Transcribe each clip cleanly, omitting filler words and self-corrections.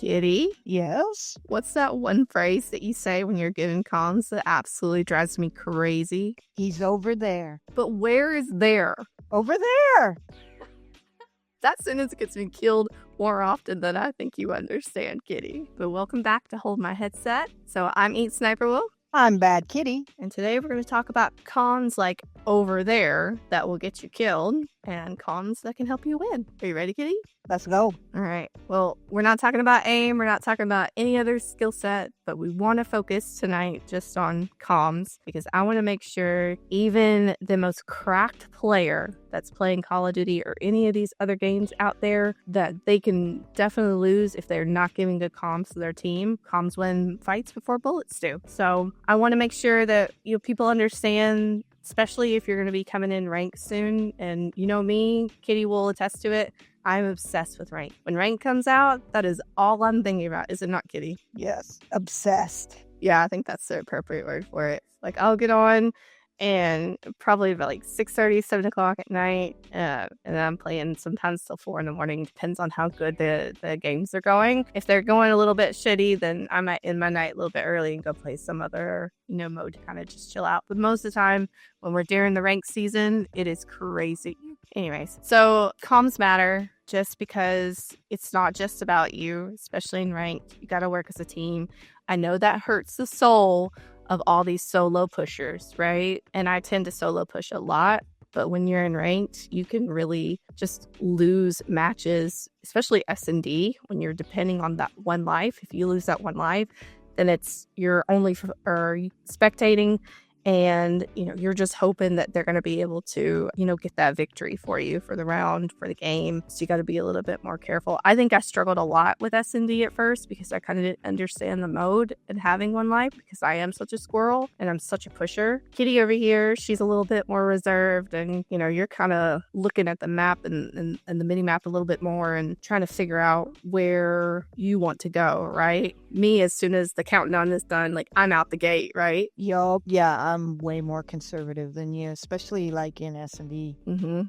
Kitty, Yes? what's that one phrase that you say when you're giving comms that absolutely drives me crazy? He's over there. But where is there? Over there! That sentence gets me killed more often than I think you understand, Kitty. But welcome back to Hold My Headset. So I'm Eat Sniper Wolf. I'm Bad Kitty. And today we're going to talk about comms like over there that will get you killed and comms that can help you win. Are you ready, Kitty? Let's go. All right. Well, we're not talking about aim. We're not talking about any other skill set, but we want to focus tonight just on comms because I want to make sure even the most cracked player that's playing Call of Duty or any of these other games out there, that they can definitely lose if they're not giving good comms to their team. Comms win fights before bullets do. So I want to make sure that people understand, especially if you're going to be coming in rank soon. And you know me, Kitty will attest to it. I'm obsessed with rank. When rank comes out, that is all I'm thinking about. Is it not, Kitty? Yes. Obsessed. Yeah, I think that's the appropriate word for it. Like, I'll get on and probably about like 6:30, 7 o'clock at night. And then I'm playing sometimes till 4 in the morning. Depends on how good the games are going. If they're going a little bit shitty, then I might end my night a little bit early and go play some other, mode to kind of just chill out. But most of the time, when we're during the rank season, it is crazy. Anyways, so comms matter just because it's not just about you, especially in ranked. You got to work as a team. I know that hurts the soul of all these solo pushers, right? And I tend to solo push a lot. But when you're in ranked, you can really just lose matches, especially S&D, when you're depending on that one life. If you lose that one life, then you're only spectating. And, you're just hoping that they're going to be able to, get that victory for you for the round, for the game. So you got to be a little bit more careful. I think I struggled a lot with S&D at first because I kind of didn't understand the mode and having one life because I am such a squirrel and I'm such a pusher. Kitty over here, she's a little bit more reserved and, you're kind of looking at the map and the mini map a little bit more and trying to figure out where you want to go, right? Me, as soon as the countdown is done, like I'm out the gate, right? Yup. Yeah, I'm way more conservative than you, especially like in S&D.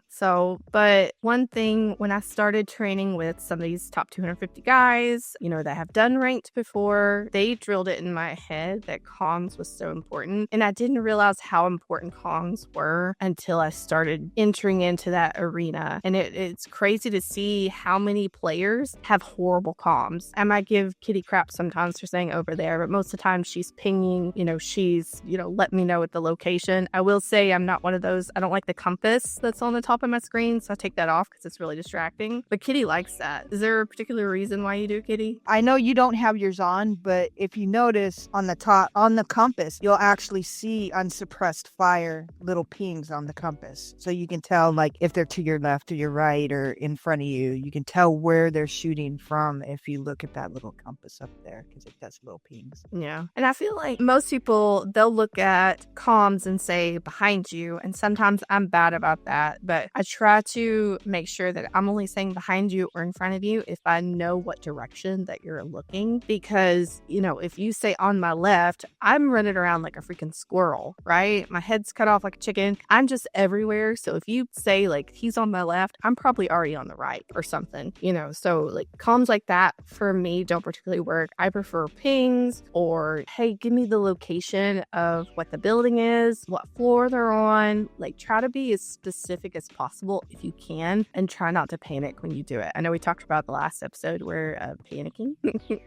So, but one thing, when I started training with some of these top 250 guys, that have done ranked before, they drilled it in my head that comms was so important. And I didn't realize how important comms were until I started entering into that arena. And it's crazy to see how many players have horrible comms. I might give Kitty crap sometimes for saying over there, but most of the time she's pinging, she's, letting me know at the location. I will say I'm not one of those. I don't like the compass that's on the top of my screen, so I take that off because it's really distracting. But Kitty likes that. Is there a particular reason why you do, Kitty? I know you don't have yours on, but if you notice on the top, on the compass, you'll actually see unsuppressed fire little pings on the compass. So you can tell like if they're to your left or your right or in front of you. You can tell where they're shooting from if you look at that little compass up there because it does little pings. Yeah. And I feel like most people, they'll look at comms and say behind you, and sometimes I'm bad about that, but I try to make sure that I'm only saying behind you or in front of you if I know what direction that you're looking, because if you say on my left, I'm running around like a freaking squirrel, right? My head's cut off like a chicken. I'm just everywhere. So if you say like he's on my left, I'm probably already on the right or something, so like comms like that for me don't particularly work. I prefer pings or hey, give me the location of what the building is, what floor they're on. Like try to be as specific as possible if you can and try not to panic when you do it. I know we talked about the last episode where panicking.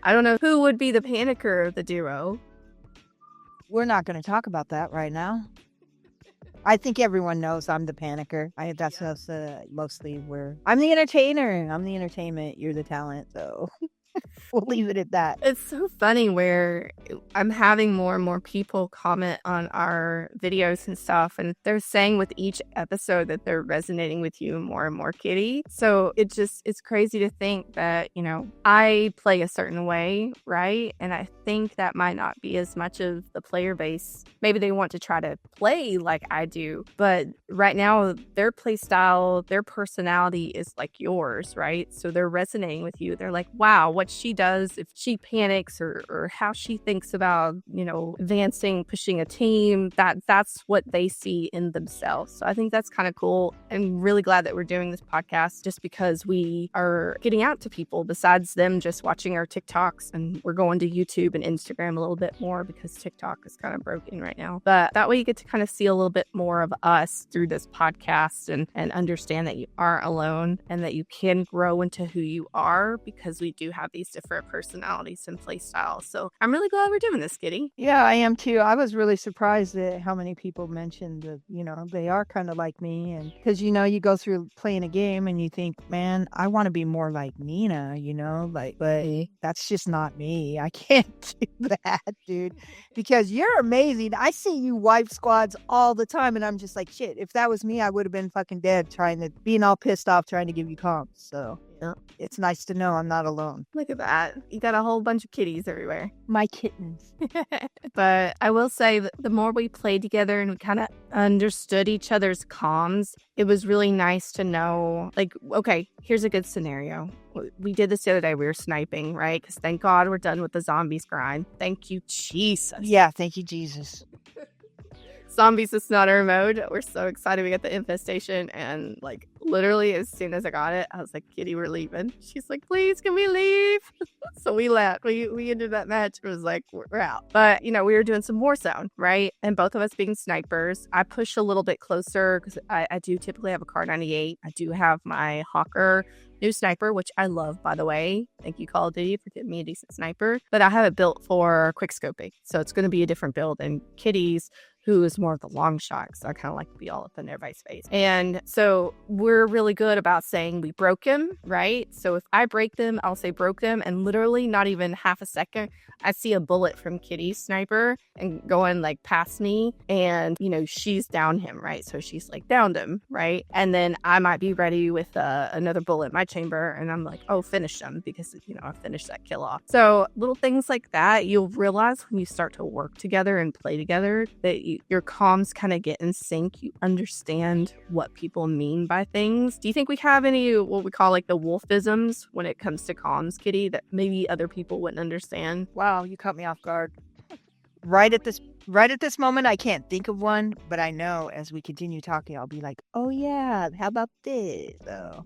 I don't know who would be the panicker of the duo. We're not going to talk about that right now. I think everyone knows I'm the panicker. That's mostly where I'm the entertainer. I'm the entertainment. You're the talent. So we'll leave it at that. It's so funny where I'm having more and more people comment on our videos and stuff, and they're saying with each episode that they're resonating with you more and more, Kitty. So it's crazy to think that, I play a certain way, right? And I think that might not be as much of the player base. Maybe they want to try to play like I do, but right now their play style, their personality is like yours, right? So they're resonating with you. They're like, wow, what what she does, if she panics or how she thinks about, advancing, pushing a team, that's what they see in themselves. So I think that's kind of cool. I'm really glad that we're doing this podcast just because we are getting out to people besides them just watching our TikToks, and we're going to YouTube and Instagram a little bit more because TikTok is kind of broken right now. But that way you get to kind of see a little bit more of us through this podcast and understand that you aren't alone and that you can grow into who you are, because we do have these different personalities and play styles. So I'm really glad we're doing this, Kitty. Yeah, I am too. I was really surprised at how many people mentioned that, they are kind of like me. And because, you go through playing a game and you think, man, I want to be more like Nina, but that's just not me. I can't do that, dude, because you're amazing. I see you wipe squads all the time and I'm just like, shit, if that was me, I would have been fucking dead being all pissed off trying to give you comps. So yeah, it's nice to know I'm not alone. Look at that. You got a whole bunch of kitties everywhere. My kittens. But I will say that the more we played together and we kind of understood each other's comms, it was really nice to know, like, okay, here's a good scenario. We did this the other day. We were sniping, right? Because thank God we're done with the zombies grind. Thank you, Jesus. Yeah, thank you, Jesus. Zombies is not our mode. We're so excited we got the infestation, and like literally as soon as I got it, I was like, Kitty, we're leaving. She's like, please, can we leave? So we left. We ended that match. It was like, we're out. But we were doing some Warzone, right? And both of us being snipers, I push a little bit closer because I do typically have a Car 98. I do have my Hawker new sniper, which I love, by the way. Thank you, Call of Duty, for getting me a decent sniper. But I have it built for quick scoping, so it's going to be a different build than Kitty's, who is more of the long shot, so I kind of like to be all up in everybody's face. And so we're really good about saying we broke him, right? So if I break them, I'll say broke them, and literally not even half a second, I see a bullet from Kitty's sniper and going like past me, and she's downed him, right? So she's like downed him, right? And then I might be ready with another bullet in my chamber, and I'm like, oh, finish them, because I finished that kill off. So little things like that, you'll realize when you start to work together and play together that your comms kind of get in sync. You understand what people mean by things. Do you think we have any what we call like the wolfisms when it comes to comms, Kitty, that maybe other people wouldn't understand? Wow, you caught me off guard. Right at this moment, I can't think of one, but I know as we continue talking, I'll be like, oh yeah, how about this? So.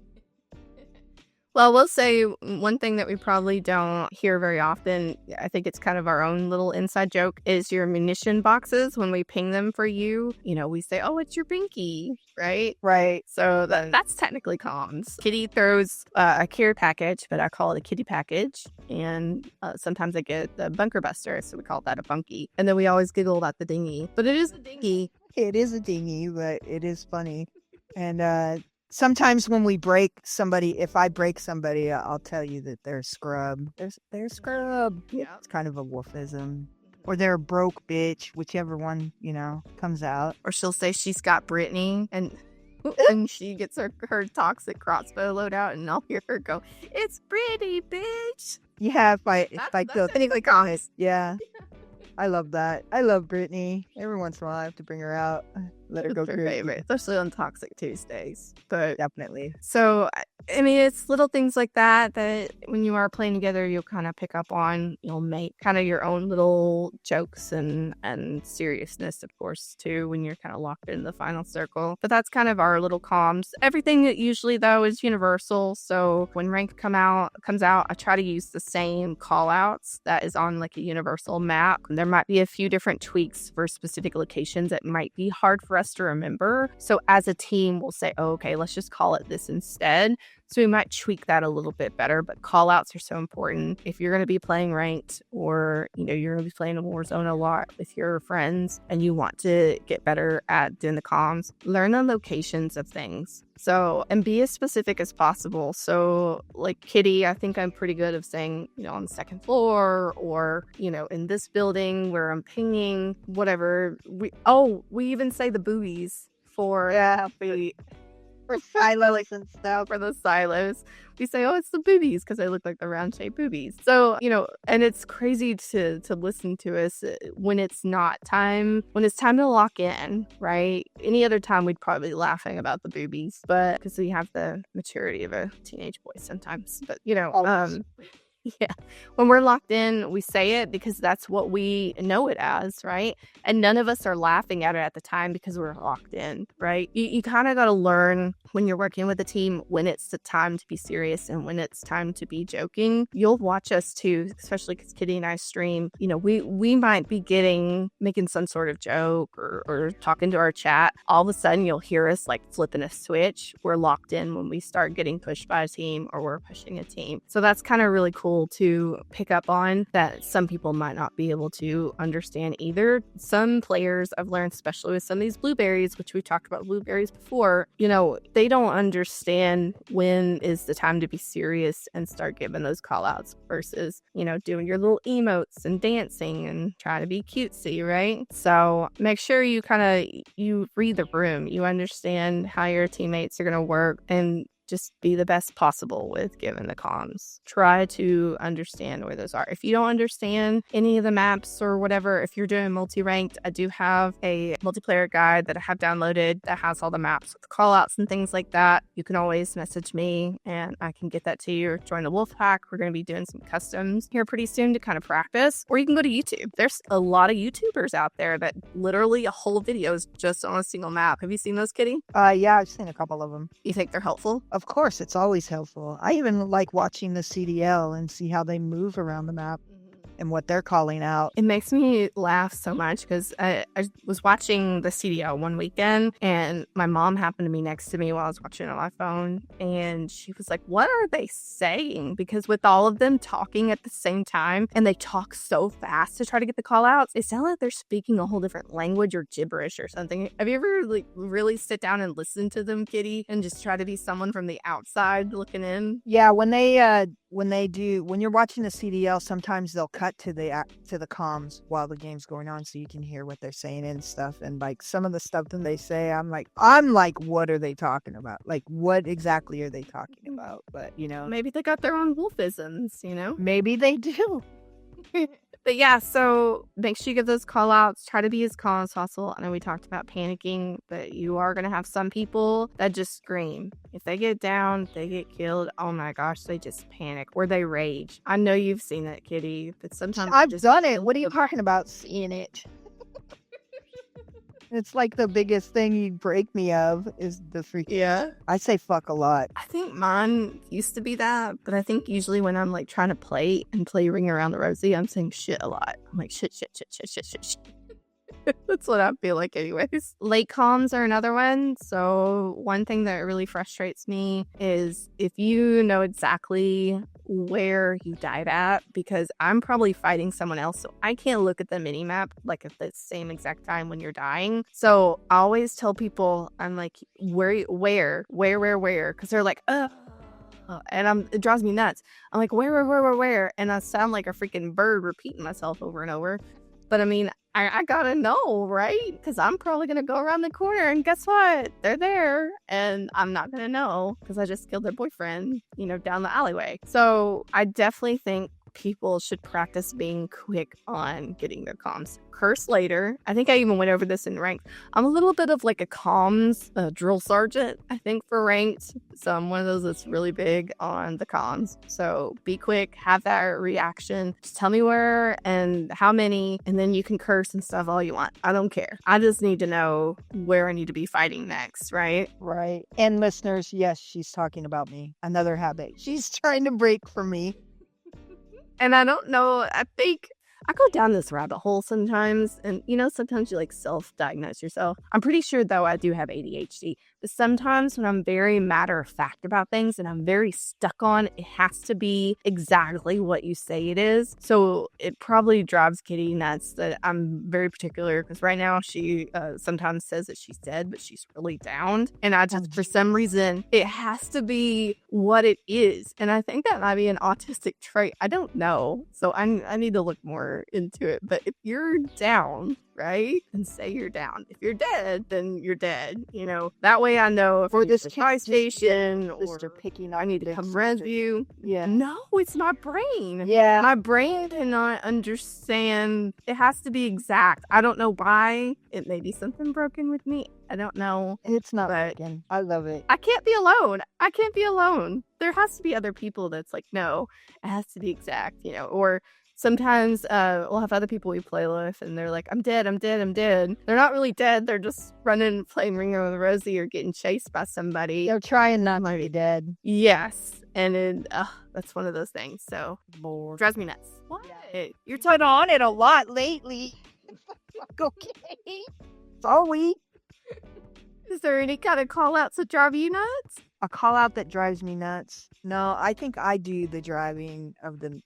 Well, we'll say one thing that we probably don't hear very often, I think it's kind of our own little inside joke, is your munition boxes. When we ping them for you, we say, oh, it's your binky, right? Right. So that's technically comms. Kitty throws a care package, but I call it a kitty package. And sometimes I get the bunker buster, so we call that a bunkie. And then we always giggle about the dinghy. But it is a dinghy. It is a dinghy, but it is funny. And sometimes when we break somebody, if I break somebody, I'll tell you that they're scrub. They're scrub. Yeah. It's kind of a wolfism. Or they're a broke bitch, whichever one, comes out. Or she'll say she's got Brittany, and she gets her toxic crossbow loadout, and I'll hear her go, it's Brittany, bitch. Yeah, if I go, technically comments. Yeah. I love that. I love Brittany. Every once in a while, I have to bring her out. Let her go crazy. Favorite, especially on Toxic Tuesdays. But definitely. So, I mean, it's little things like that when you are playing together, you'll kind of pick up on. You'll make kind of your own little jokes and seriousness, of course, too, when you're kind of locked in the final circle. But that's kind of our little comms. Everything that usually, though, is universal. So when rank comes out, I try to use the same callouts that is on like a universal map. There might be a few different tweaks for specific locations that might be hard for us to remember. So as a team, we'll say, oh, okay, let's just call it this instead. So we might tweak that a little bit better, but call outs are so important. If you're going to be playing ranked, or you're going to be playing a Warzone a lot with your friends and you want to get better at doing the comms, learn the locations of things. So, and be as specific as possible. So like Kitty, I think I'm pretty good of saying, on the second floor, or, in this building where I'm pinging, whatever. We even say the boobies for silos and stuff. For the silos, we say, oh, it's the boobies, because they look like the round shaped boobies. So, and it's crazy to listen to us when it's time to lock in, right? Any other time we'd probably be laughing about the boobies, but because we have the maturity of a teenage boy sometimes. But Yeah. When we're locked in, we say it because that's what we know it as, right? And none of us are laughing at it at the time because we're locked in, right? You kind of got to learn when you're working with a team when it's the time to be serious and when it's time to be joking. You'll watch us too, especially because Kitty and I stream. You know, we might be making some sort of joke or talking to our chat. All of a sudden, you'll hear us like flipping a switch. We're locked in when we start getting pushed by a team or we're pushing a team. So that's kind of really cool to pick up on that some people might not be able to understand either. Some players I've learned, especially with some of these blueberries, which we talked about blueberries before, you know, they don't understand when is the time to be serious and start giving those call outs versus, you know, doing your little emotes and dancing and trying to be cutesy, right? So make sure you read the room, you understand how your teammates are going to work, and just be the best possible with giving the comms. Try to understand where those are. If you don't understand any of the maps or whatever, if you're doing multi-ranked, I do have a multiplayer guide that I have downloaded that has all the maps with callouts and things like that. You can always message me and I can get that to you, or join the Wolf Pack. We're going to be doing some customs here pretty soon to kind of practice. Or you can go to YouTube. There's a lot of YouTubers out there that literally a whole video is just on a single map. Have you seen those, Kitty? Yeah, I've seen a couple of them. You think they're helpful? Of course, it's always helpful. I even like watching the CDL and see how they move around the map and what they're calling out. It makes me laugh so much because I was watching the CDL one weekend and my mom happened to be next to me while I was watching on my phone, and she was like, what are they saying? Because with all of them talking at the same time and they talk so fast to try to get the call outs, it sounds like they're speaking a whole different language or gibberish or something. Have you ever like really sit down and listen to them, Kitty, and just try to be someone from the outside looking in? Yeah, when you're watching the CDL, sometimes they'll cut to the comms while the game's going on, so you can hear what they're saying and stuff. And like some of the stuff that they say, I'm like, what are they talking about? Like, what exactly are they talking about? But you know, maybe they got their own wolfisms, you know? Maybe they do. But yeah, so make sure you give those call outs. Try to be as calm as possible. I know we talked about panicking, but you are going to have some people that just scream. If they get down, they get killed. Oh my gosh, they just panic or they rage. I know you've seen it, Kitty, but sometimes I've done it. What are you talking about seeing it? It's like the biggest thing you break me of is the freaking... Yeah. I say fuck a lot. I think mine used to be that, but I think usually when I'm like trying to play Ring Around the Rosie, I'm saying shit a lot. I'm like shit. That's what I feel like anyways. Late comms are another one. So one thing that really frustrates me is if you know exactly where you died at, because I'm probably fighting someone else, so I can't look at the mini map like at the same exact time when you're dying. So I always tell people, I'm like, where? Because they're like, and it drives me nuts. I'm like, where? And I sound like a freaking bird repeating myself over and over. But I mean, I gotta know, right? Because I'm probably gonna go around the corner and guess what? They're there and I'm not gonna know because I just killed their boyfriend, you know, down the alleyway. So I definitely think people should practice being quick on getting their comms. Curse later. I think I even went over this in ranked. I'm a little bit of like a comms drill sergeant, I think, for ranked. So I'm one of those that's really big on the comms. So be quick, have that reaction. Just tell me where and how many, and then you can curse and stuff all you want. I don't care. I just need to know where I need to be fighting next, right? Right. And listeners, yes, she's talking about me. Another habit she's trying to break from me. And I don't know, I think I go down this rabbit hole sometimes, and you know, sometimes you like self-diagnose yourself. I'm pretty sure though I do have ADHD, but sometimes when I'm very matter of fact about things and I'm very stuck on, it has to be exactly what you say it is. So it probably drives Kitty nuts that I'm very particular, because right now she sometimes says that she's dead, but she's really downed. And I just, for some reason, it has to be what it is. And I think that might be an autistic trait. I don't know. So I need to look more into it. But if you're down, right? And say you're down. If you're dead, then you're dead. That way I know if Or it's this a fire station or Mr. Picking I need to come rescue. Yeah. No, it's my brain. Yeah. My brain cannot understand. It has to be exact. I don't know why. It may be something broken with me. I don't know. It's not But broken. I love it. I can't be alone. I can't be alone. There has to be other people that's like, no, it has to be exact, or sometimes we'll have other people we play with and they're like, I'm dead. They're not really dead. They're just running, playing Ringo with Rosie or getting chased by somebody. They're trying not to be dead. Yes. And that's one of those things. So, Lord. Drives me nuts. What? Yeah. You're put on it a lot lately. Okay. It's all week. Is there any kind of call outs that drive you nuts? A call out that drives me nuts? No, I think I do the driving of the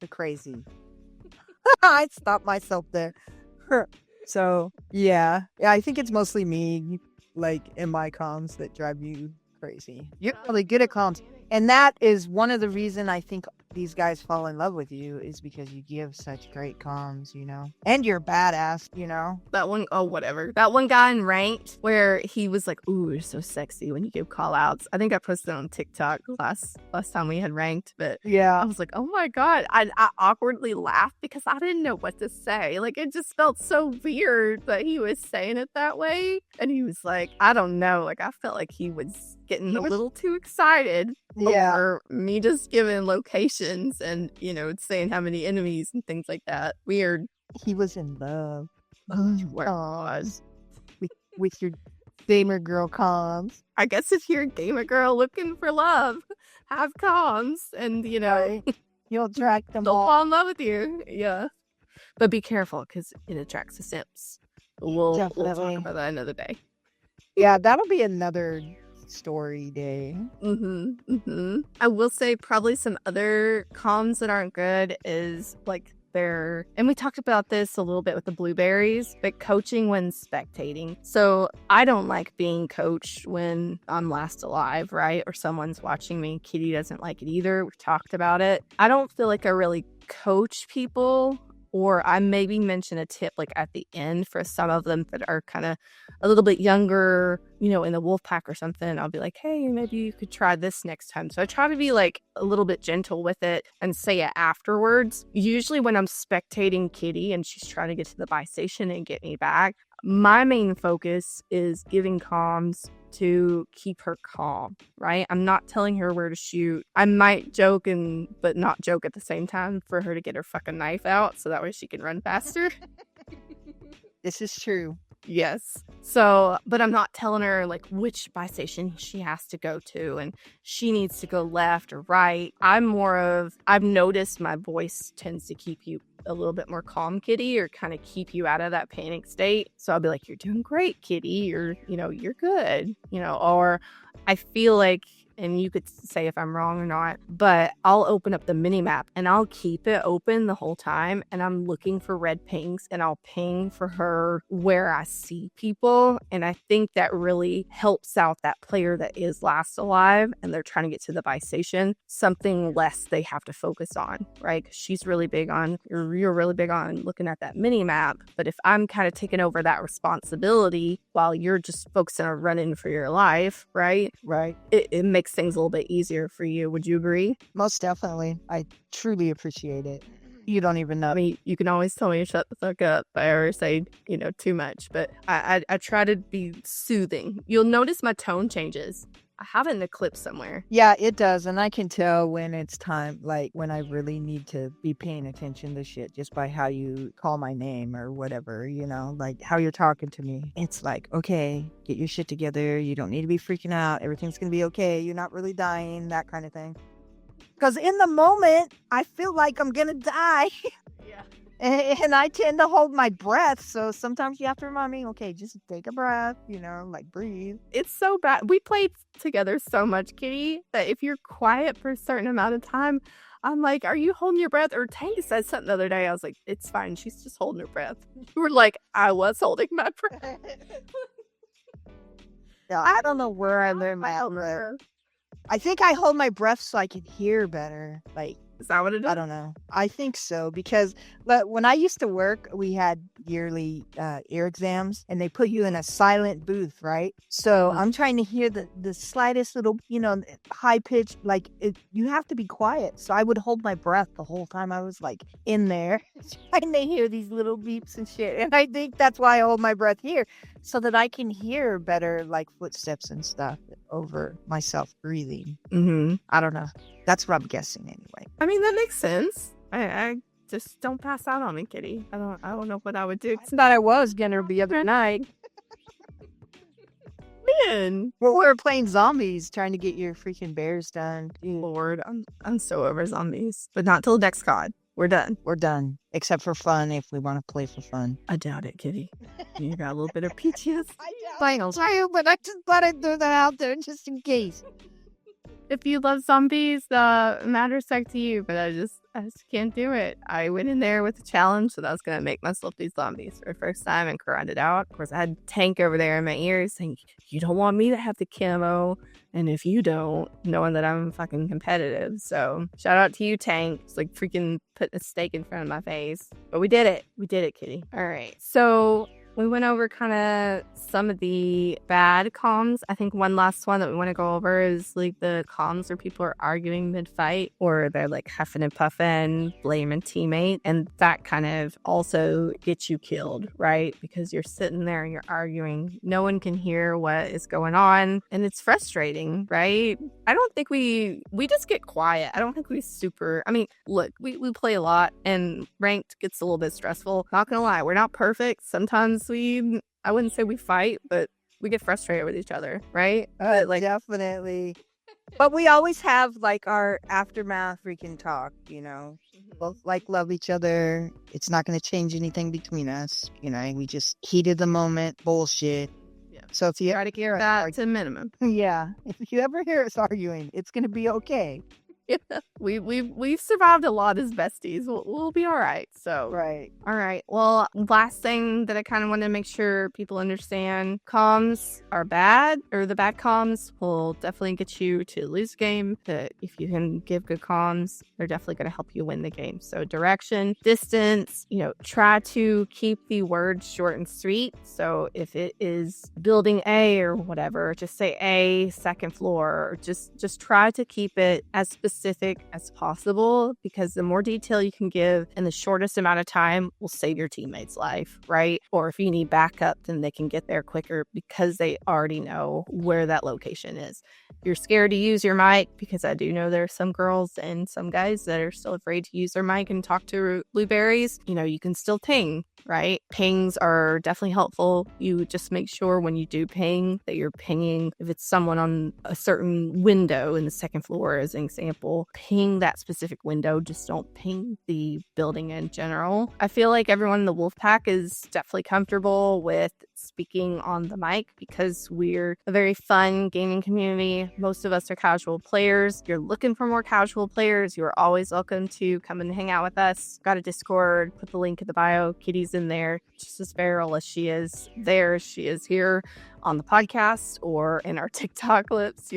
crazy. I stopped myself there. So, yeah, I think it's mostly me, like, in my comms that drive you crazy. You're really good at comms. And that is one of the reasons I think these guys fall in love with you is because you give such great comms, and you're badass, That one, whatever. That one guy in ranked where he was like, ooh, you're so sexy when you give call outs. I think I posted on TikTok last time we had ranked, but yeah, I was like, oh my God. I awkwardly laughed because I didn't know what to say. Like, it just felt so weird that he was saying it that way. And he was like, I don't know. Like, I felt like he was getting a little too excited over me just giving locations and, saying how many enemies and things like that. Weird. He was in love. Oh, with your gamer girl comms. I guess if you're a gamer girl looking for love, have comms and, you'll attract them they'll all. fall in love with you. Yeah. But be careful because it attracts the simps. We'll talk about that another day. Yeah, that'll be another story day. I will say probably some other comms that aren't good is like and we talked about this a little bit with the blueberries, but coaching when spectating. So I don't like being coached when I'm last alive, right? Or someone's watching me. Kitty doesn't like it either. We've talked about it. I don't feel like I really coach people, or I maybe mention a tip like at the end for some of them that are kind of a little bit younger, in the wolf pack or something. I'll be like, hey, maybe you could try this next time. So I try to be like a little bit gentle with it and say it afterwards. Usually when I'm spectating Kitty and she's trying to get to the buy station and get me back, my main focus is giving comms to keep her calm, right? I'm not telling her where to shoot. I might joke but not joke at the same time for her to get her fucking knife out so that way she can run faster. This is true. Yes. So, but I'm not telling her like which buy station she has to go to and she needs to go left or right. I've noticed my voice tends to keep you a little bit more calm, Kitty, or kind of keep you out of that panic state. So I'll be like, you're doing great, Kitty. You're good, or I feel like, and you could say if I'm wrong or not, but I'll open up the mini map and I'll keep it open the whole time. And I'm looking for red pings and I'll ping for her where I see people. And I think that really helps out that player that is last alive and they're trying to get to the buy station, something less they have to focus on, right? 'Cause she's really big on, you're really big on looking at that mini map. But if I'm kind of taking over that responsibility while you're just focusing on running for your life, right? Right. It makes things a little bit easier for you. Would you agree? Most definitely. I truly appreciate it. You don't even know. I mean, you can always tell me to shut the fuck up if I ever say, too much, but I try to be soothing. You'll notice my tone changes. I have it in a clip somewhere. Yeah, it does. And I can tell when it's time, like when I really need to be paying attention to shit just by how you call my name or whatever, like how you're talking to me. It's like, okay, get your shit together. You don't need to be freaking out. Everything's going to be okay. You're not really dying, that kind of thing. Because in the moment, I feel like I'm going to die. Yeah. And I tend to hold my breath. So sometimes you have to remind me, okay, just take a breath, like breathe. It's so bad. We played together so much, Kitty, that if you're quiet for a certain amount of time, I'm like, are you holding your breath? Or Tank said something the other day. I was like, it's fine. She's just holding her breath. You were like, I was holding my breath. Yeah, I don't know where I learned my breath. I think I hold my breath so I can hear better. Like, Is that what it is? I don't know. I think so because when I used to work, we had yearly ear exams, and they put you in a silent booth, right? So I'm trying to hear the slightest little, high pitch, like you have to be quiet. So I would hold my breath the whole time I was like in there, trying to hear these little beeps and shit. And I think that's why I hold my breath here, so that I can hear better, like footsteps and stuff over myself breathing. I don't know. That's what I'm guessing anyway. I mean, that makes sense. I just don't pass out on me, Kitty. I don't know what I would do. I thought I was gonna the other night. Man, Well, we were playing zombies, trying to get your freaking bears done. Dude. Lord, I'm so over zombies. But not till next COD. We're done. We're done. Except for fun, if we want to play for fun. I doubt it, Kitty. You got a little bit of PTSD. I know, but I just thought I'd throw that out there just in case. If you love zombies, matters to you, but I just can't do it. I went in there with a challenge that I was going to make myself these zombies for the first time and grinded out. Of course, I had Tank over there in my ears saying, you don't want me to have the camo, and if you don't, knowing that I'm fucking competitive. So shout out to you, Tank. It's like freaking putting a steak in front of my face. But we did it. We did it, Kitty. All right. So we went over kind of some of the bad comms. I think one last one that we want to go over is like the comms where people are arguing mid-fight, or they're like huffing and puffing, blaming teammate. And that kind of also gets you killed, right? Because you're sitting there and you're arguing. No one can hear what is going on. And it's frustrating, right? I don't think we just get quiet. I don't think I mean, look, we play a lot, and ranked gets a little bit stressful. Not gonna lie, we're not perfect. Sometimes I wouldn't say we fight, but we get frustrated with each other, right? Definitely. But we always have like our aftermath freaking talk, both like love each other. It's not going to change anything between us. We just heated the moment bullshit. Yeah. So if you try to hear that to a minimum. Yeah. If you ever hear us arguing, it's going to be okay. Yeah, we've survived a lot as besties. We'll be all right. So right. All right. Well, last thing that I kind of want to make sure people understand: comms are bad, or the bad comms will definitely get you to lose a game. But if you can give good comms, they're definitely going to help you win the game. So direction, distance. Try to keep the words short and sweet. So if it is building A or whatever, just say A, second floor. Or just try to keep it as specific as possible, because the more detail you can give in the shortest amount of time will save your teammate's life, right? Or if you need backup, then they can get there quicker because they already know where that location is. If you're scared to use your mic, because I do know there are some girls and some guys that are still afraid to use their mic and talk to blueberries, you can still ping, right? Pings are definitely helpful. You just make sure when you do ping that you're pinging, if it's someone on a certain window in the second floor as an example, ping that specific window. Just don't ping the building in general. I feel like everyone in the Wolfpack is definitely comfortable with speaking on the mic because we're a very fun gaming community. Most of us are casual players. If you're looking for more casual players, you're always welcome to come and hang out with us. Got a Discord, put the link in the bio. Kitty's in there, just as feral as she is there. She is here on the podcast or in our TikTok clips,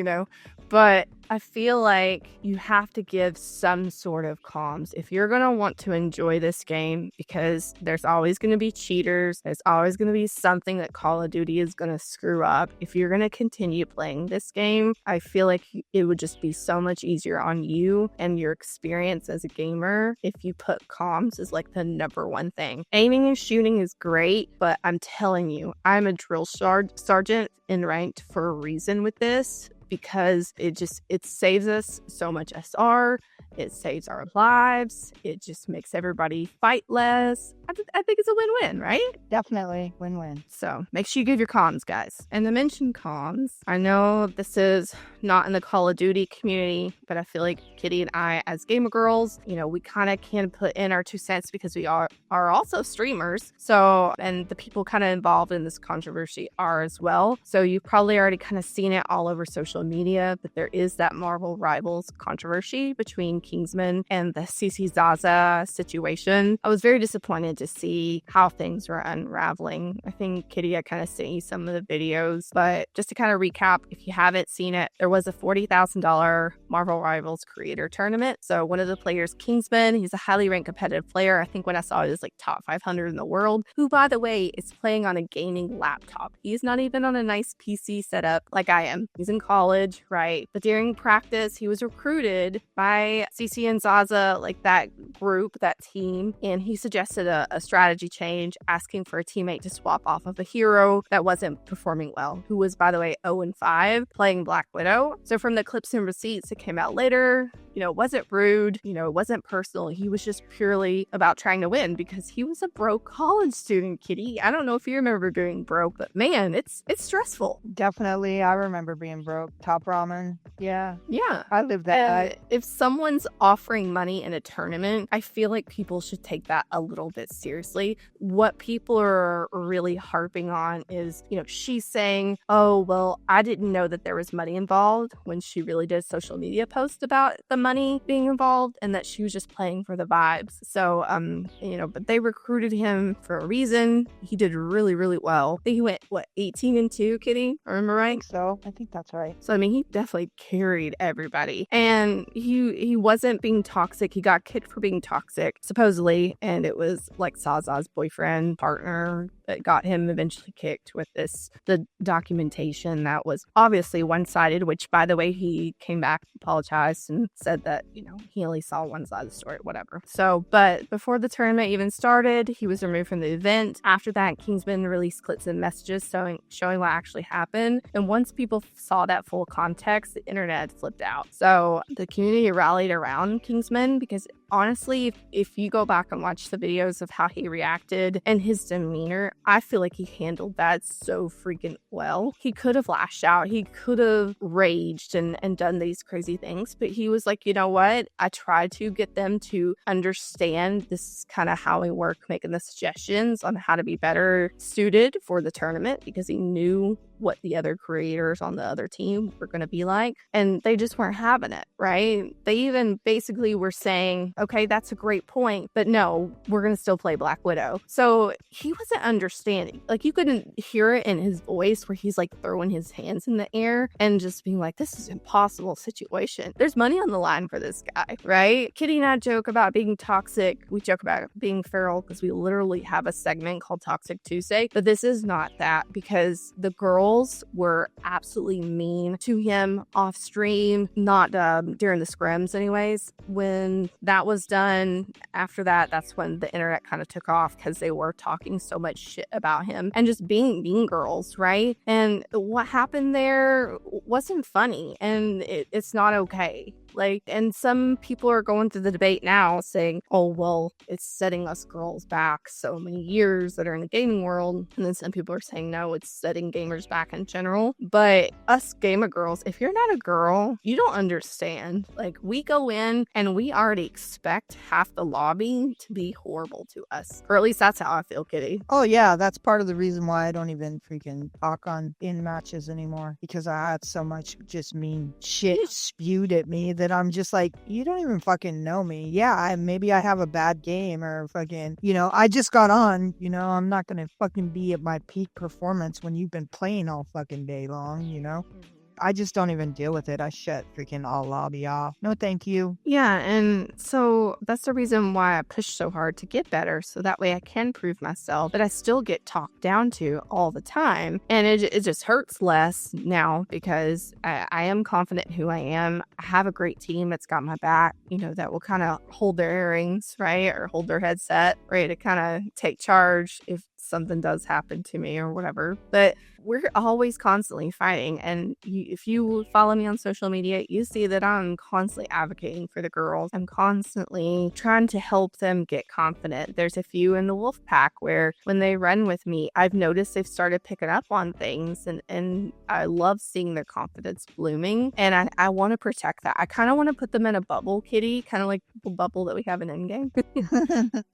But I feel like you have to give some sort of comms if you're going to want to enjoy this game, because there's always going to be cheaters. There's always going to be something that Call of Duty is going to screw up. If you're going to continue playing this game, I feel like it would just be so much easier on you and your experience as a gamer if you put comms as like the number one thing. Aiming and shooting is great, but I'm telling you, I'm a drill sergeant in ranked for a reason with this, because it saves us so much SR. It saves our lives. It just makes everybody fight less. I think it's a win-win, right? Definitely win-win. So make sure you give your comms, guys. And to mention comms, I know this is not in the Call of Duty community, but I feel like Kitty and I, as gamer girls, we kind of can put in our 2 cents because we are also streamers. So, and the people kind of involved in this controversy are as well. So you've probably already kind of seen it all over social social media, but there is that Marvel Rivals controversy between Kingsman and the Cece Zazza situation. I was very disappointed to see how things were unraveling. I think, Kitty, I kind of sent you some of the videos, but just to kind of recap, if you haven't seen it, there was a $40,000 Marvel Rivals creator tournament. So one of the players, Kingsman, he's a highly ranked competitive player. I think when I saw it, is like top 500 in the world, who, by the way, is playing on a gaming laptop. He's not even on a nice PC setup like I am. He's in college, right? But during practice, he was recruited by Cece and Zazza, like that group, that team, and he suggested a strategy change, asking for a teammate to swap off of a hero that wasn't performing well, who was, by the way, 0-5, playing Black Widow. So from the clips and receipts that came out later, it wasn't rude, it wasn't personal. He was just purely about trying to win because he was a broke college student, Kitty. I don't know if you remember being broke, but man, it's stressful. Definitely. I remember being broke. Top ramen. Yeah. Yeah. I lived that. If someone's offering money in a tournament, I feel like people should take that a little bit seriously. What people are really harping on is, she's saying, oh, well, I didn't know that there was money involved, when she really did a social media post about the money being involved and that she was just playing for the vibes. So, but they recruited him for a reason. He did really, really well. I think he went, 18-2, Kitty? I remember right? I think that's right. So, I mean, he definitely carried everybody. And he wasn't being toxic. He got kicked for being toxic, supposedly. And it was like Zazza's boyfriend, partner, that got him eventually kicked with the documentation that was obviously one-sided, which, by the way, he came back, apologized, and said that, he only saw one side of the story, whatever. So, but before the tournament even started, he was removed from the event. After that, Kingsman released clips and messages showing what actually happened. And once people saw that full context, the internet flipped out. So the community rallied around Kingsman because honestly, if you go back and watch the videos of how he reacted and his demeanor, I feel like he handled that so freaking well. He could have lashed out. He could have raged and done these crazy things, but he was like, you know what? I tried to get them to understand this is kind of how we work, making the suggestions on how to be better suited for the tournament because he knew what the other creators on the other team were going to be like, and they just weren't having it, right? They even basically were saying, okay, that's a great point, but no, we're going to still play Black Widow. So he wasn't understanding. Like, you couldn't hear it in his voice where he's like throwing his hands in the air and just being like, this is an impossible situation. There's money on the line for this guy, right? Kitty and I joke about being toxic. We joke about being feral because we literally have a segment called Toxic Tuesday, but this is not that because the girls were absolutely mean to him off stream, not during the scrims anyways. When that was done, after that, that's when the internet kind of took off because they were talking so much shit about him and just being mean girls, right? And what happened there wasn't funny, and it's not okay. And some people are going through the debate now saying, oh, well, it's setting us girls back so many years that are in the gaming world. And then some people are saying, no, it's setting gamers back in general. But us gamer girls, if you're not a girl, you don't understand. We go in and we already expect half the lobby to be horrible to us. Or at least that's how I feel, Kitty. Oh, yeah. That's part of the reason why I don't even freaking talk in matches anymore. Because I had so much just mean shit spewed at me that I'm just like, you don't even fucking know me. Yeah, maybe I have a bad game or fucking, I just got on, I'm not gonna fucking be at my peak performance when you've been playing all fucking day long, Mm-hmm. I just don't even deal with it. I shut freaking all lobby off. No, thank you. Yeah, and so that's the reason why I push so hard to get better, so that way I can prove myself, but I still get talked down to all the time. And it just hurts less now because I am confident in who I am. I have a great team that's got my back, that will kind of hold their earrings, right? Or hold their headset, ready to kind of take charge if something does happen to me or whatever. But we're always constantly fighting. And if you follow me on social media, you see that I'm constantly advocating for the girls. I'm constantly trying to help them get confident. There's a few in the wolf pack where when they run with me, I've noticed they've started picking up on things, and I love seeing their confidence blooming. And I want to protect that. I kind of want to put them in a bubble, Kitty, kind of like the bubble that we have in Endgame.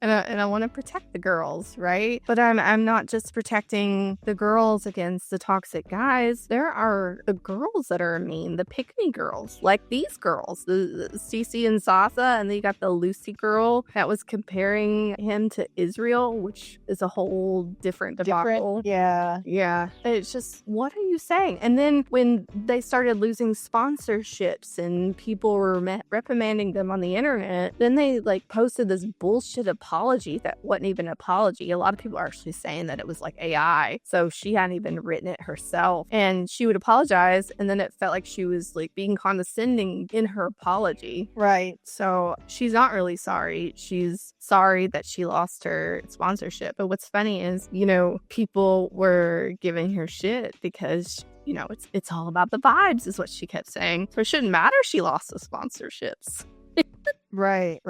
and I want to protect the girls, right? But I I'm not just protecting the girls against the toxic guys. There are the girls that are mean, the pick-me girls, like these girls, the Cece and Zazza, and then you got the Lucy girl that was comparing him to Israel, which is a whole different debacle. Yeah. Yeah. It's just, what are you saying? And then when they started losing sponsorships and people were reprimanding them on the internet, then they like posted this bullshit apology that wasn't even an apology. A lot of people are actually saying that it was like AI. So she hadn't even written it herself. And she would apologize, and then it felt like she was like being condescending in her apology. Right. So she's not really sorry. She's sorry that she lost her sponsorship. But what's funny is, you know, people were giving her shit because, you know, it's all about the vibes is what she kept saying. So it shouldn't matter she lost the sponsorships. Right.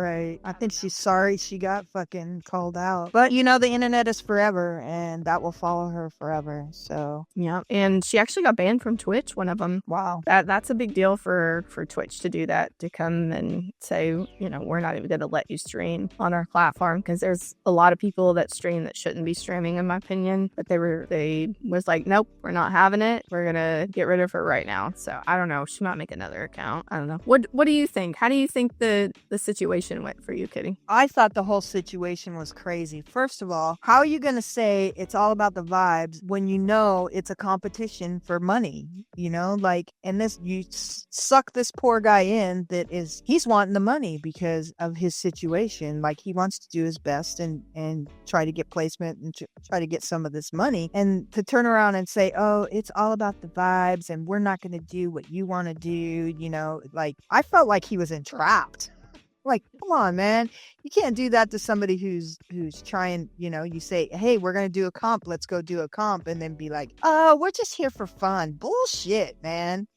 I think she's sorry she got fucking called out. But, you know, the internet is forever, and that will follow her forever. So, yeah. And she actually got banned from Twitch, one of them. wow. That's a big deal for Twitch to do that, to come and say, you know, we're not even going to let you stream on our platform, because there's a lot of people that stream that shouldn't be streaming, in my opinion. But they was like, nope, we're not having it. We're going to get rid of her right now. So I don't know. She might make another account. I don't know. What do you think? How do you think the situation went for you, Kitty? I thought the whole situation was crazy. First of all, how are you going to say it's all about the vibes when you know it's a competition for money? You know, like, and this, you suck this poor guy in he's wanting the money because of his situation. Like, he wants to do his best and try to get placement and try to get some of this money. And to turn around and say, oh, it's all about the vibes and we're not going to do what you want to do, you know, like, I felt like he was entrapped. Like, come on, man. You can't do that to somebody who's trying, you know, you say, hey, we're going to do a comp. Let's go do a comp. And then be like, oh, we're just here for fun. Bullshit, man.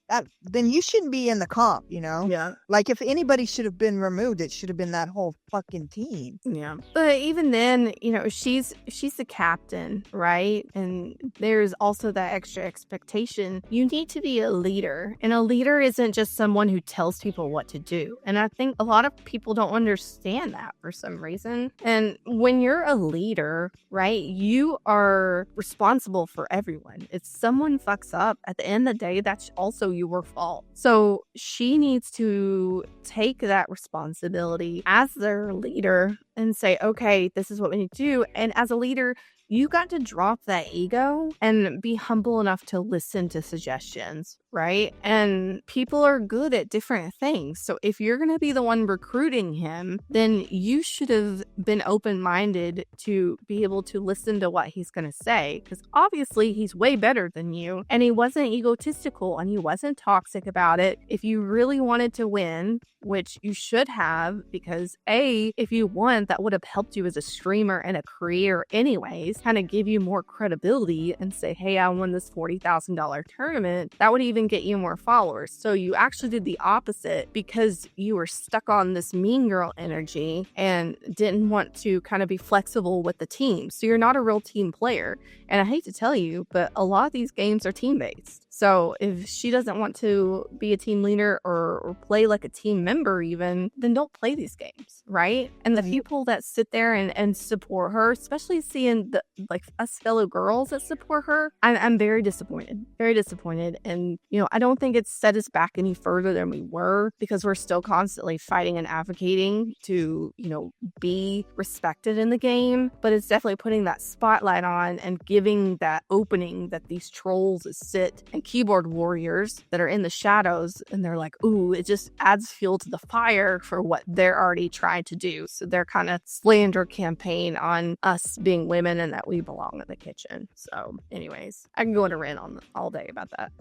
Then you shouldn't be in the comp, you know? Yeah. Like, if anybody should have been removed, it should have been that whole fucking team. Yeah. But even then, you know, she's the captain, right? And there's also that extra expectation. You need to be a leader. And a leader isn't just someone who tells people what to do. And I think a lot of people don't understand that for some reason. And when you're a leader, right, you are responsible for everyone. If someone fucks up, at the end of the day, that's also your fault. So she needs to take that responsibility as their leader and say, okay, this is what we need to do. And as a leader, you got to drop that ego and be humble enough to listen to suggestions, right? And people are good at different things. So if you're going to be the one recruiting him, then you should have been open-minded to be able to listen to what he's going to say. Because obviously he's way better than you. And he wasn't egotistical and he wasn't toxic about it. If you really wanted to win, which you should have, because if you won, that would have helped you as a streamer and a career anyways, kind of give you more credibility and say, hey, I won this $40,000 tournament. That would even get you more followers. So you actually did the opposite because you were stuck on this mean girl energy and didn't want to kind of be flexible with the team. So you're not a real team player. And I hate to tell you, but a lot of these games are team-based. So if she doesn't want to be a team leader or play like a team member even, then don't play these games, right? And the people that sit there and support her, especially seeing the like us fellow girls that support her, I'm very disappointed. Very disappointed. And, you know, I don't think it's set us back any further than we were, because we're still constantly fighting and advocating to, you know, be respected in the game. But it's definitely putting that spotlight on and giving that opening that these trolls sit and keyboard warriors that are in the shadows, and they're like, ooh, it just adds fuel to the fire for what they're already trying to do. So they're kind of slander campaign on us being women and that we belong in the kitchen. So anyways, I can go on a rant on all day about that.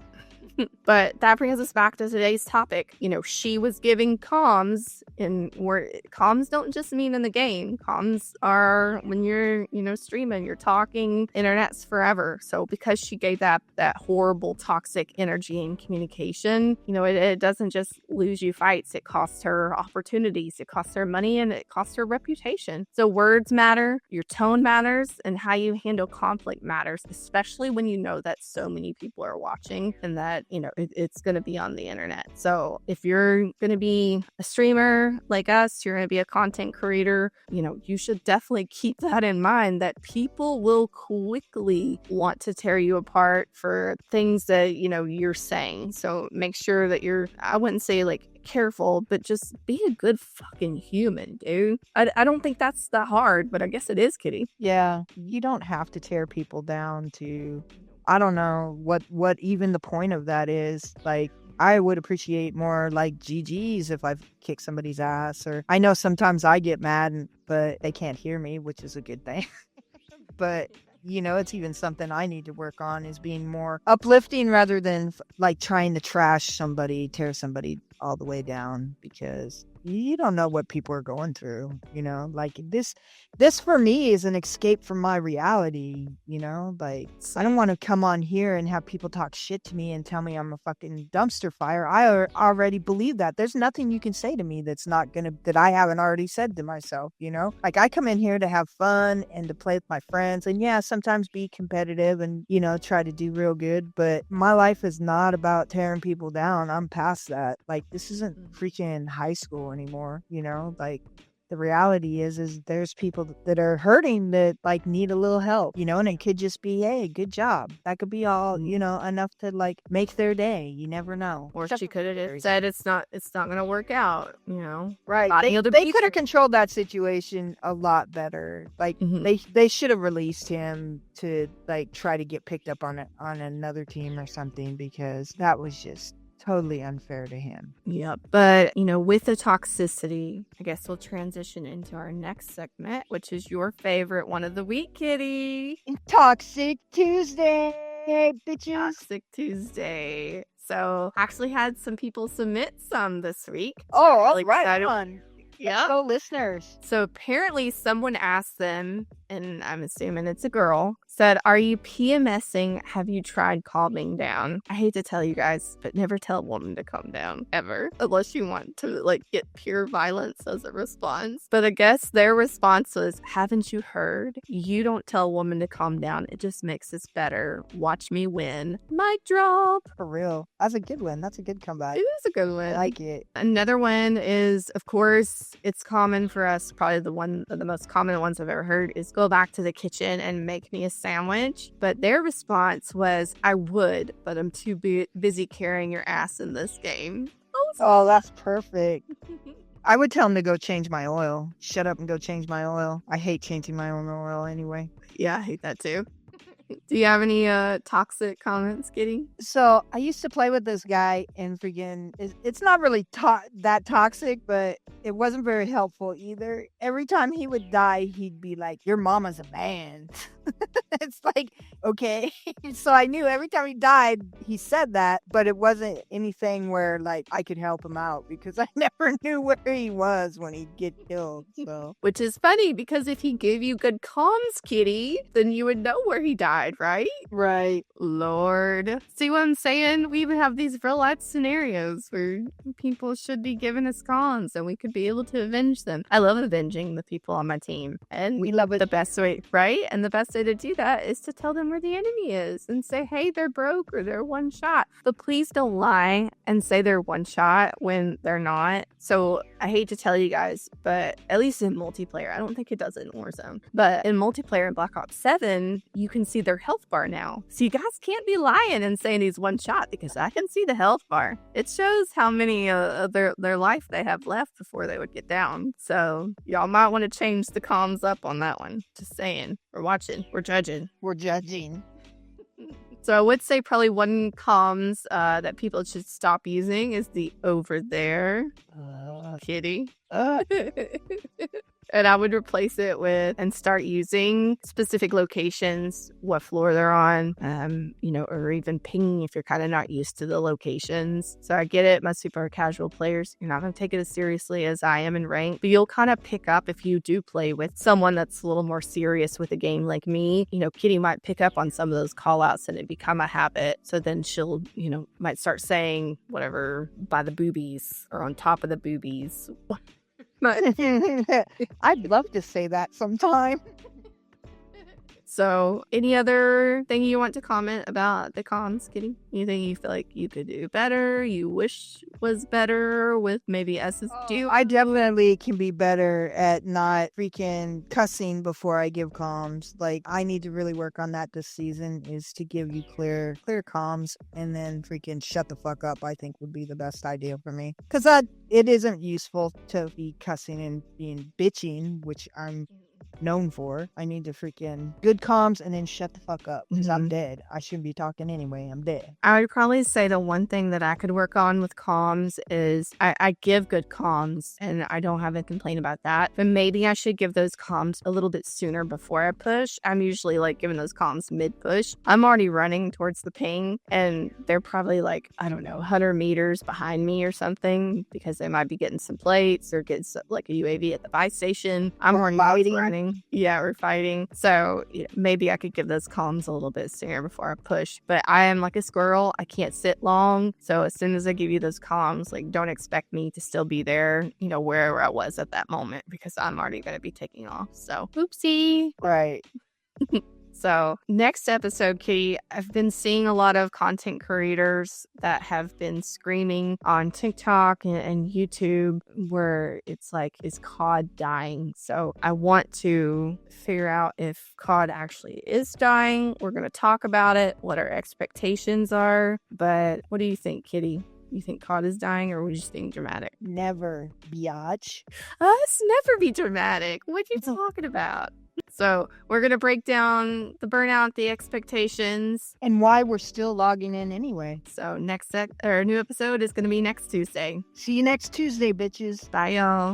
But that brings us back to today's topic. You know, she was giving comms, and where comms don't just mean in the game. Comms are when you're, you know, streaming, you're talking, internet's forever. So because she gave that horrible toxic energy and communication, you know, it doesn't just lose you fights. It costs her opportunities, it costs her money, and it costs her reputation. reputation. So words matter, your tone matters, and how you handle conflict matters, especially when you know that so many people are watching and that, it's going to be on the internet. So if you're going to be a streamer like us, you're going to be a content creator, you should definitely keep that in mind, that people will quickly want to tear you apart for things that, you're saying. So make sure that I wouldn't say like careful, but just be a good fucking human, dude. I don't think that's that hard, but I guess it is, Kitty. Yeah, you don't have to tear people down to, I don't know what even the point of that is. Like, I would appreciate more like GGs if I've kicked somebody's ass, or I know sometimes I get mad, but they can't hear me, which is a good thing. But it's even something I need to work on, is being more uplifting rather than like trying to trash somebody, tear somebody all the way down, because you don't know what people are going through, like this for me is an escape from my reality, like I don't want to come on here and have people talk shit to me and tell me I'm a fucking dumpster fire. I already believe that. There's nothing you can say to me that I haven't already said to myself, like I come in here to have fun and to play with my friends, and yeah, sometimes be competitive and, try to do real good, but my life is not about tearing people down. I'm past that. Like, this isn't freaking high school anymore, like the reality is there's people that are hurting that like need a little help, and it could just be, hey, good job. That could be all, enough to like make their day. You never know. Or she could have said it's not gonna work out, Right. They could have controlled that situation a lot better. Like they should have released him to like try to get picked up on another team or something, because that was just totally unfair to him. Yep. But, with the toxicity, I guess we'll transition into our next segment, which is your favorite one of the week, Kitty. Toxic Tuesday, bitches. Toxic Tuesday. So, actually had some people submit some this week. Oh, really right on. Yeah. Let's go, listeners. So apparently someone asked them, and I'm assuming it's a girl, said, "Are you PMSing? Have you tried calming down?" I hate to tell you guys, but never tell a woman to calm down, ever. Unless you want to, get pure violence as a response. But I guess their response was, "Haven't you heard? You don't tell a woman to calm down. It just makes us better. Watch me win." Mic drop. For real. That's a good one. That's a good comeback. It is a good one. I like it. Another one is, of course, it's common for us, probably one of the most common ones I've ever heard, is go back to the kitchen and make me a sandwich. But their response was, "I would, but I'm too busy carrying your ass in this game." Oh, that's perfect. I would tell him to go change my oil. Shut up and go change my oil. I hate changing my own oil anyway. Yeah, I hate that too. Do you have any toxic comments, Kitty? So I used to play with this guy, and freaking, it's not really that toxic, but it wasn't very helpful either. Every time he would die, he'd be like, "Your mama's a man." It's like, okay. So I knew every time he died, he said that, but it wasn't anything where like I could help him out, because I never knew where he was when he'd get killed. So, which is funny, because if he gave you good comms, Kitty, then you would know where he died, right? Right. Lord. See what I'm saying? We even have these real life scenarios where people should be giving us comms and we could be able to avenge them. I love avenging the people on my team. And we love it. The best way, right? And the best way to do that is to tell them where the enemy is and say, hey, they're broke or they're one shot. But please don't lie and say they're one shot when they're not. So I hate to tell you guys, but at least in multiplayer, I don't think it does it in Warzone, but in multiplayer in Black Ops 7, you can see their health bar now. So you guys can't be lying and saying he's one shot, because I can see the health bar. It shows how many of their life they have left before they would get down. So y'all might want to change the comms up on that one. Just saying. We're watching. We're judging. We're judging. So I would say probably one comms that people should stop using is the over there. Kitty. And I would replace it with and start using specific locations, what floor they're on, or even pinging if you're kind of not used to the locations. So I get it, most people are casual players. You're not going to take it as seriously as I am in rank, but you'll kind of pick up if you do play with someone that's a little more serious with a game like me. Kitty might pick up on some of those call outs and it become a habit. So then she'll, might start saying whatever by the boobies or on top of the boobies. I'd love to say that sometime. So, any other thing you want to comment about the comms, Kitty? Anything you feel like you could do better, you wish was better with maybe SSD? I definitely can be better at not freaking cussing before I give comms. Like, I need to really work on that this season, is to give you clear comms and then freaking shut the fuck up, I think would be the best idea for me. Because it isn't useful to be cussing and being bitching, which I'm known for. I need to freaking good comms and then shut the fuck up because I'm dead. I shouldn't be talking anyway. I'm dead. I would probably say the one thing that I could work on with comms is I give good comms and I don't have a complaint about that. But maybe I should give those comms a little bit sooner before I push. I'm usually like giving those comms mid-push. I'm already running towards the ping and they're probably like, I don't know, 100 meters behind me or something because they might be getting some plates or getting like a UAV at the buy station. I'm already running. Yeah, we're fighting. So maybe I could give those comms a little bit sooner before I push. But I am like a squirrel. I can't sit long. So as soon as I give you those comms, like don't expect me to still be there, wherever I was at that moment because I'm already going to be taking off. So oopsie. Right. So next episode, Kitty, I've been seeing a lot of content creators that have been screaming on TikTok and YouTube where it's like, is COD dying? So I want to figure out if COD actually is dying. We're going to talk about it, what our expectations are. But what do you think, Kitty? You think COD is dying or would you think dramatic? Never, biatch. Us never be dramatic. What are you talking about? So we're going to break down the burnout, the expectations. And why we're still logging in anyway. So new episode is going to be next Tuesday. See you next Tuesday, bitches. Bye, y'all.